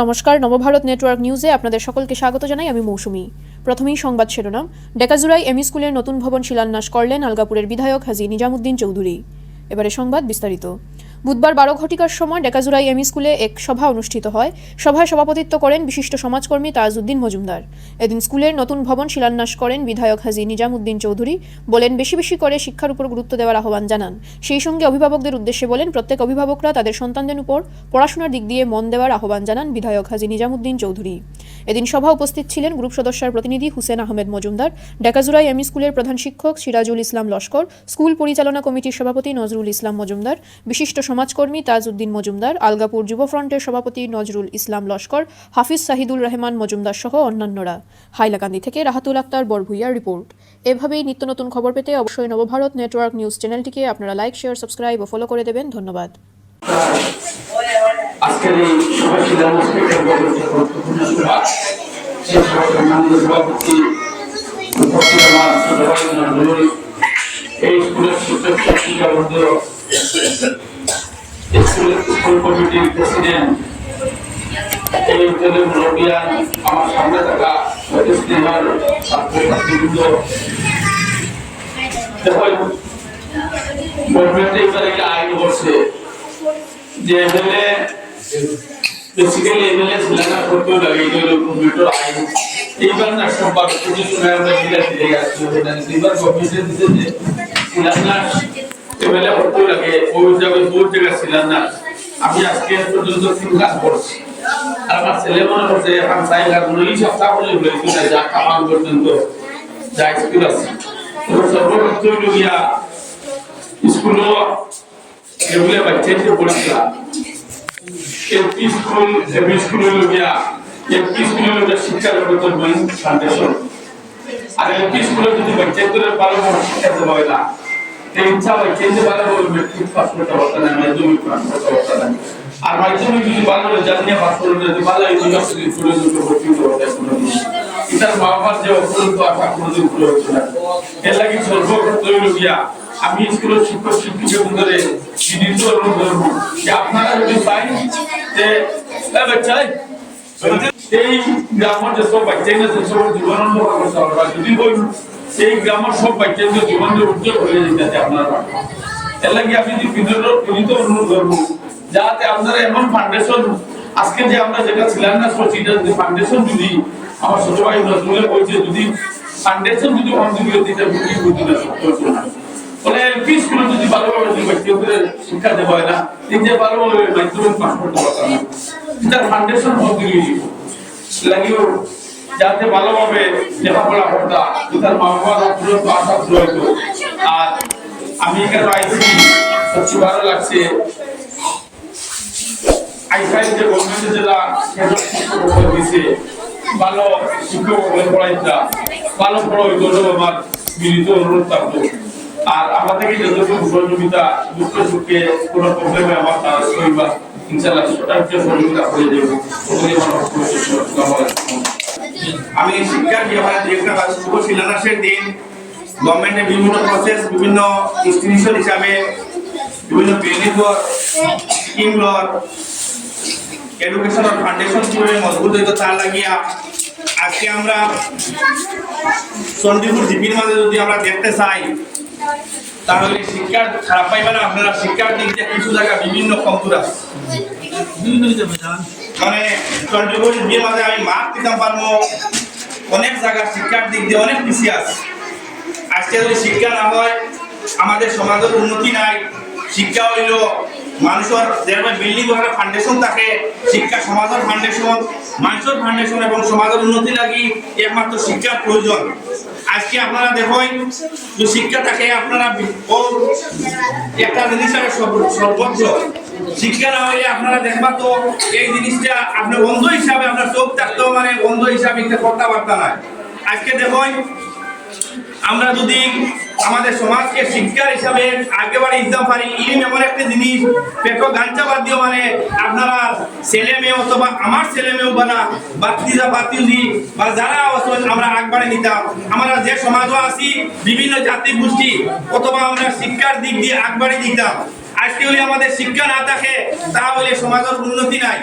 নমস্কার, নবভারত নেটওয়ার্ক নিউজে আপনাদের সকলকে স্বাগত জানাই। আমি মৌসুমী। প্রথমেই সংবাদ শিরোনাম। ডেকাজুরাই এমই স্কুলের নতুন ভবন শিলান্যাস করলেন আলগাপুরের বিধায়ক হাজী নিজামুদ্দিন চৌধুরী। এবারে সংবাদ বিস্তারিত। বুধবার 12 ঘটিকার সময় ডেকাজুরাই এমই স্কুলে এক সভা অনুষ্ঠিত হয়। সভায় সভাপতিত্ব করেন বিশিষ্ট সমাজকর্মী তাজউদ্দিন মজুমদার। এদিন স্কুলের নতুন ভবন শিলান্যাস করেন বিধায়ক হাজী নিজামুদ্দিন চৌধুরী। বলেন, বেশি বেশি করে শিক্ষার উপর গুরুত্ব দেওয়ার আহ্বান জানান। সেই সঙ্গে অভিভাবকদের উদ্দেশ্যে বলেন, প্রত্যেক অভিভাবকরা তাদের সন্তানদের উপর পড়াশোনার দিক দিয়ে মন দেওয়ার আহ্বান জানান বিধায়ক হাজী নিজামুদ্দিন চৌধুরী। এদিন সভা উপস্থিত ছিলেন গ্রুপ সদস্যের প্রতিনিধি হুসেন আহমেদ মজুমদার, ডেকাজুরাই এমই স্কুলের প্রধান শিক্ষক সিরাজুল ইসলাম লস্কর, স্কুল পরিচালনা কমিটির সভাপতি নজরুল ইসলাম মজুমদার, বিশিষ্ট সমাজকর্মী তাজউদ্দিন মজুমদার, আলগাপুর যুব ফ্রন্টের সভাপতি নজরুল ইসলাম লস্কর, হাফিজ সাহিদুল রহমান মজুমদার সহ অন্যান্যরা। হাইলাকান্দি থেকে রাহাতুল আক্তার বরভুইয়ার রিপোর্ট। এভাবেই নিত্য নতুন খবর পেতে অবশ্যই নবভারত নেটওয়ার্ক নিউজ চ্যানেলটিকে আপনারা লাইক, শেয়ার, সাবস্ক্রাইব ও ফলো করে দেবেন। ধন্যবাদ। আজকের এই সভা শিলান্যাসের একটা গুরুত্বপূর্ণ সভা। সেই সভার মাননীয় সভাপতি এই স্কুলের শিক্ষক শিক্ষিকাবৃন্দ, স্কুল কমিটির প্রেসিডেন্ট, এই অঞ্চলের মুরব্বিয়ান, আমার সামনে থাকা স্নেহার ছাত্রছাত্রীবৃন্দ, গভর্নমেন্ট এবার একটা আইন করছে যে এমএলএ বেসিক্যালি এমএলএ শিলান্যাস করতেও লাগে। এই হলো কম্পিউটার আইন। এইবার না সম্পাদ কিছু সময় আমরা ফিরে আসছি। এবার গভর্নমেন্টে দিচ্ছে যে শিলান্যাস এমএলএ করতেও লাগে। ওই জায়গায় বহু জায়গায় শিলান্যাস আমি আজকে পর্যন্ত 3 কাজ করছি। আর আমার ছেলে মনে করছে এখন সাইল আর এই সপ্তাহ বলে হয়েছে যা কামান পর্যন্ত যা স্কুল আছে। সর্বপ্রথম হইল গিয়া স্কুলও এগুলো বাচ্চাকে পড়াশোনা এলপি স্কুল এমই স্কুল হইল গিয়া এলপি স্কুল হইল শিক্ষার জগতের মেইন ফাউন্ডেশন। আর এলপি স্কুলে যদি বাচ্চাদের ভালো শিক্ষা দেওয়া হয় না, এই ইচ্ছা বাচ্চাদের ভালো মেট্রিক পাস করতে পারত না, মাধ্যমিক পাস করতে পারত না। আর মাধ্যমিক যদি ভালো জানিয়ে পাস করতে যদি ভালো ইউনিভার্সিটি করে যদি ভর্তি করতে এটার মা বাবার যে অপরন্ত আশা কোনোদিন পুরো হচ্ছে না। এর লাগে সর্বপ্রথম হইল গিয়া আমি স্কুলের শিক্ষক শিক্ষিকাদের বিনীত অনুরোধ করবো যে আপনারা যদি চাই যে বাচ্চাই এই গ্রামের যে সব বাচ্চাই না সব জীবন যদি বই এই গ্রামের সব বাচ্চাদের জীবনের উজ্জ্বল হয়ে যেতে আপনারা। এর লাগে আমি বিনীত অনুরোধ করবো যাতে আপনারা এমন ফাউন্ডেশন আজকে যে আমরা যেটা শিলান্যাস করছি এটা যদি ফাউন্ডেশন যদি আমার ছোট ভাই নজরুলে বলছে যদি ফাউন্ডেশন যদি অন্ধবির দিতে বুঝি বুঝি না সত্য না বলে এলপি স্কুলে যদি ভালোভাবে যদি বাচ্চাদের শিক্ষা দেওয়া হয় না, এই যে ভালোভাবে মাধ্যমিক পাস করতে পারতাম না, এটার ফাউন্ডেশন অন্ধবির লাগিও যাতে ভালোভাবে লেখাপড়া করতা তার মা বাবা পুরো আশা পুরো হইতো। আর আমি এখানে আইসি সত্যি ভালো লাগছে আইসাই যে গভর্নমেন্ট জেলা শিক্ষক দিছে ভালো শিক্ষক পড়াইতা ভালো পড়া হইতো আমার বিনীত অনুরোধ থাকতো। আর আমার থেকে যতটুকু সহযোগিতা দুঃখ সুখে কোনো প্রবলেমে আমার তার সহিবা ইনশাআল্লাহ সহযোগিতা করে দেব। আমি শিক্ষার ব্যাপারে একটা শুভ শিলান্যাসের দিন গভর্নমেন্টের বিভিন্ন প্রসেস বিভিন্ন ইনস্টিটিউশন হিসাবে বিভিন্ন বিল্ডিং স্কিম এডুকেশন ফাউন্ডেশন কিভাবে মজবুত হইতো তার লাগিয়া আজকে আমরা চন্ডীপুর জিপির মাঝে যদি আমরা দেখতে চাই তাহলে শিক্ষার খারাপ পাইবে না। আপনারা শিক্ষার দিক দিয়ে কিছু জায়গা বিভিন্ন কমজোর আছে মানে চন্ডীপুর জিপির মাঝে আমি মার্ক দিতাম পারবো অনেক জায়গা শিক্ষার দিক দিয়ে অনেক পিছিয়ে আছে। আজকে যদি শিক্ষা না হয় আমাদের সমাজের উন্নতি নাই। শিক্ষা হইল মানুষের যেভাবে বিল্ডিং ওখানে ফাউন্ডেশন থাকে, শিক্ষা সমাজের ফাউন্ডেশন, মানুষের ফাউন্ডেশন এবং সমাজের উন্নতি লাগি একমাত্র শিক্ষার প্রয়োজন। আজকে আপনারা দেখেন যে শিক্ষা থাকে আপনারা একটা জিনিস সর্বোচ্চ শিক্ষা না হইলে আপনারা দেখবা তো এই জিনিসটা আপনার অন্ধ হিসাবে আপনার চোখ থাকতেও মানে অন্ধ হিসাবে কথাবার্তা নাই। আজকে দেখেন আমরা যদি আমাদের সমাজকে শিক্ষার হিসাবে আগেবারে দিতে পারি, ইলম এমন একটা জিনিস পেটো গাঞ্চা বাদ দিও মানে আপনারা ছেলে মেয়ে অথবা আমার ছেলে মেয়েও বানা বাতিজা বাতিজি বা যারা আছেন আমরা আগবাড়ে নিতাম। আমরা যে সমাজও আছি বিভিন্ন জাতি গোষ্ঠী অথবা আমরা শিক্ষার দিক দিয়ে আগবাড়ে দিতাম। আজকে যদি আমাদের শিক্ষা না থাকে তাহলে সমাজের উন্নতি নাই।